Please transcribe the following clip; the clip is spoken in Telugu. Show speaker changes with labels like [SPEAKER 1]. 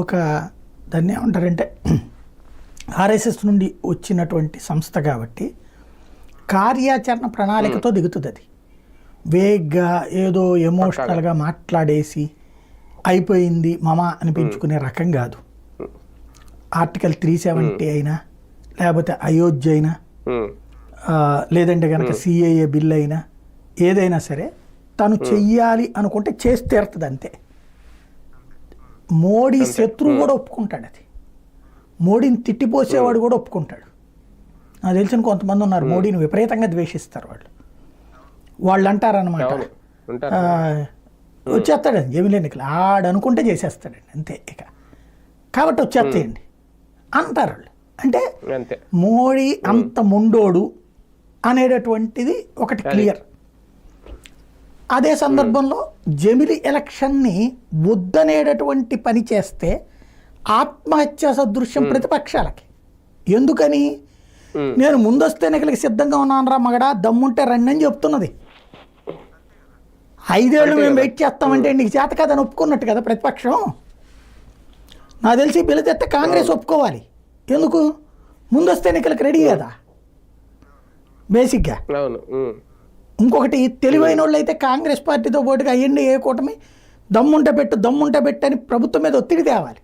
[SPEAKER 1] ఒక దాన్ని ఏమంటారంటే ఆర్ఎస్ఎస్ నుండి వచ్చినటువంటి సంస్థ కాబట్టి కార్యాచరణ ప్రణాళికతో దిగుతుంది. అది వేగ్గా ఏదో ఎమోషనల్గా మాట్లాడేసి అయిపోయింది మమ అనిపించుకునే రకం కాదు. ఆర్టికల్ 370 అయినా, లేకపోతే అయోధ్య అయినా, లేదంటే కనుక సిఏఏ బిల్ అయినా, ఏదైనా సరే తను చెయ్యాలి అనుకుంటే చేసి తీరుతుంది అంతే. మోడీ శత్రువు కూడా ఒప్పుకుంటాడు. అది మోడీని తిట్టిపోసేవాడు కూడా ఒప్పుకుంటాడు. నాకు తెలిసిన కొంతమంది ఉన్నారు మోడీని విపరీతంగా ద్వేషిస్తారు. వాళ్ళు అంటారనమాట, వచ్చేస్తాడండి జమిలి ఎన్నికలు ఆడనుకుంటే చేసేస్తాడండి అంతే ఇక, కాబట్టి వచ్చేస్తాయండి అంటారు వాళ్ళు. అంటే మోడీ అంత ముండోడు అనేటటువంటిది ఒకటి క్లియర్. అదే సందర్భంలో జమిలి ఎలక్షన్ని వద్దనేటటువంటి పని చేస్తే ఆత్మహత్య సదృశ్యం ప్రతిపక్షాలకి. ఎందుకని? నేను ముందస్తు ఎన్నికలకి సిద్ధంగా ఉన్నాను రా మగడా, దమ్ముంటే రండి అని చెప్తున్నది. 5 ఏళ్ళు మేము వెయిట్ చేస్తామంటే నీకు చేత కాదని ఒప్పుకున్నట్టు కదా ప్రతిపక్షం. నాకు తెలిసి బిల్లు తెస్తే కాంగ్రెస్ ఒప్పుకోవాలి. ఎందుకు? ముందస్తు ఎన్నికలకు రెడీ కదా బేసిక్గా. ఇంకొకటి తెలివైన వాళ్ళు అయితే కాంగ్రెస్ పార్టీతో పాటుగా అయ్యండి ఏ కూటమి దమ్ముంటే పెట్టు అని ప్రభుత్వం మీద ఒత్తిడి తేవాలి.